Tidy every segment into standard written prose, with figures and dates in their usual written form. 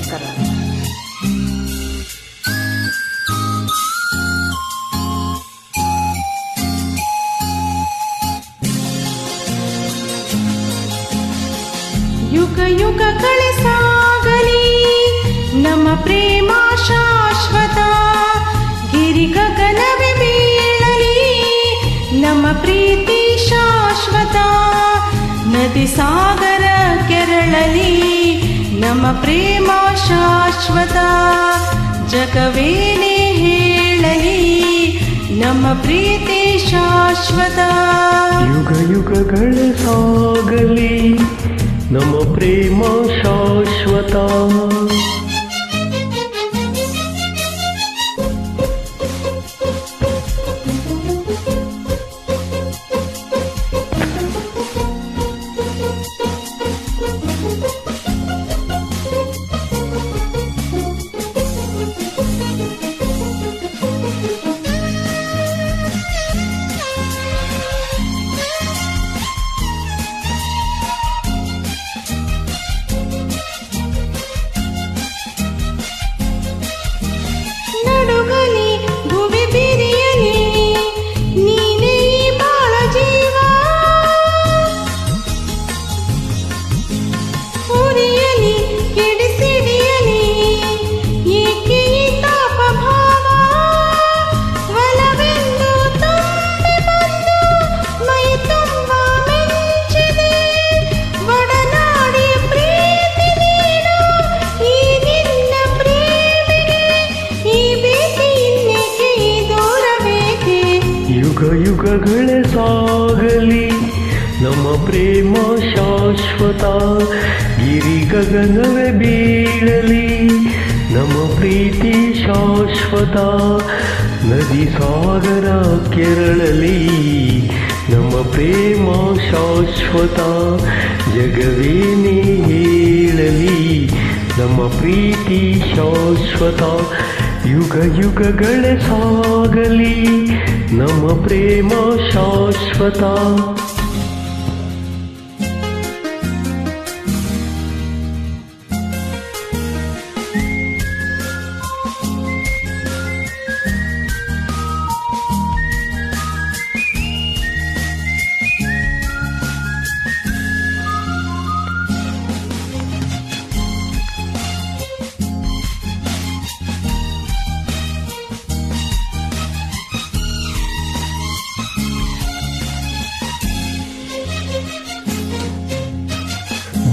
ನಮಸ್ಕಾರ. ಯುಗ ಯುಗಗಳೇ ಸಾಗಲಿ ನಮ್ಮ ಪ್ರೇಮ ಶಾಶ್ವತ, ಗಿರಿ ಗಗನವೇ ಬೀಳಲಿ ನಮ್ಮ ಪ್ರೀತಿ ಶಾಶ್ವತ, ನದಿ ಸಾಗರ ಕೆರಳಲಿ ನಮ್ಮ ಪ್ರೇಮ ಶಾಶ್ವತ, ಜಗವೇನೇ ಹೇಳಲಿ ನಮ್ಮ ಪ್ರೀತಿ ಶಾಶ್ವತ. ಯುಗ ಯುಗಗಳೇ ಸಾಗಲಿ ನಮ್ಮ ಪ್ರೇಮ ಶಾಶ್ವತ. ನಡುಗಲಿ ಭುವಿ ಬಿರಿಯಲಿ ನೀನೇ ಈ ಬಾಳ ಜೀವ, ಉರಿಯಲಿ ಕೆಡಿಸಿಡಿಯಲಿ ಏಕೆ ಈ ತಾಪ ಭಾವ, ಒಲವೆಂದು ತುಂಬಿ ಬಂದು ಮೈ ತುಂಬ ಮೆಚ್ಚಿದೆ, ಒಡನಾಡಿ ಪ್ರೀತಿ ನೀನು ಈ ನಿನ್ನ ಪ್ರೇಮಿಗೆ, ಈ ಬೇಕೆ ಇನ್ನೇಕೆ ಈ ದೂರ ಬೇಕೆ. ಯುಗ ಯುಗಗಳೇ ಸಾಗಲಿ ನಮ್ಮ ಪ್ರೇಮ ಶಾಶ್ವತ, ಗಿರಿ ಗಗನವೇ ಬೀಳಲಿ ನಮ್ಮ ಪ್ರೀತಿ ಶಾಶ್ವತ, ನದಿ ಸಾಗರ ಕೆರಳಲಿ ನಮ್ಮ ಪ್ರೇಮ ಶಾಶ್ವತ, ಜಗವೇನೇ ಹೇಳಲಿ ನಮ್ಮ ಪ್ರೀತಿ ಶಾಶ್ವತ. ಯುಗ ಯುಗಗಳೇ ಸಾಗಲಿ ನಮ್ಮ ಪ್ರೇಮ ಶಾಶ್ವತ.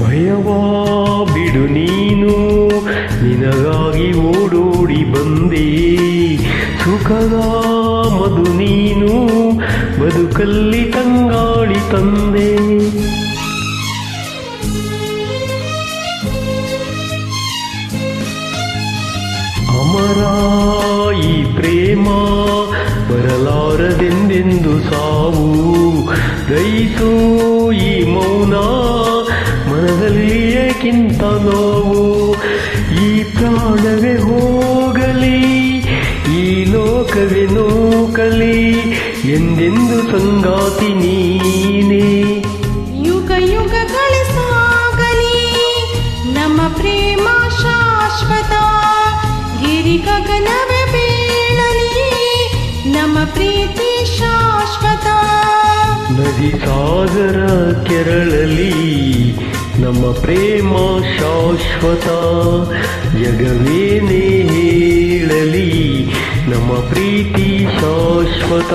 ಭಯವಾ ಬಿಡು ನೀನು, ನಿನಗಾಗಿ ಓಡೋಡಿ ಬಂದೆ, ಸುಖದ ಮಧು ನೀನು, ಬದುಕಲ್ಲಿ ತಂಗಾಳಿ ತಂದೆ. ಅಮರ ಈ ಪ್ರೇಮ ಬರಲಾರದೆಂದೆಂದು ಸಾವು, ದಯಿಸು ಈ ಮೌನ ಮನದಲ್ಲಿ ಏಕಿಂತ ನೋವು, ಈ ಪ್ರಾಣವೇ ಹೋಗಲಿ ಈ ಲೋಕವೇ ನೋಕಲಿ, ಎಂದೆಂದು ಸಂಗಾತಿ ನೀನೇ. ಯುಗ ಯುಗಗಳೇ ಸಾಗಲಿ ನಮ್ಮ ಪ್ರೇಮ ಶಾಶ್ವತ, ಗಿರಿ ಗಗನವೇ ಬೀಳಲಿ ನಮ್ಮ ಪ್ರೀತಿ ಶಾಶ್ವತ, ನದಿ ಸಾಗರ ಕೆರಳಲಿ ನಮ್ಮ ಪ್ರೇಮ ಶಾಶ್ವತ, ಜಗವೇನೇ ಹೇಳಲಿ ನಮ್ಮ ಪ್ರೀತಿ ಶಾಶ್ವತ.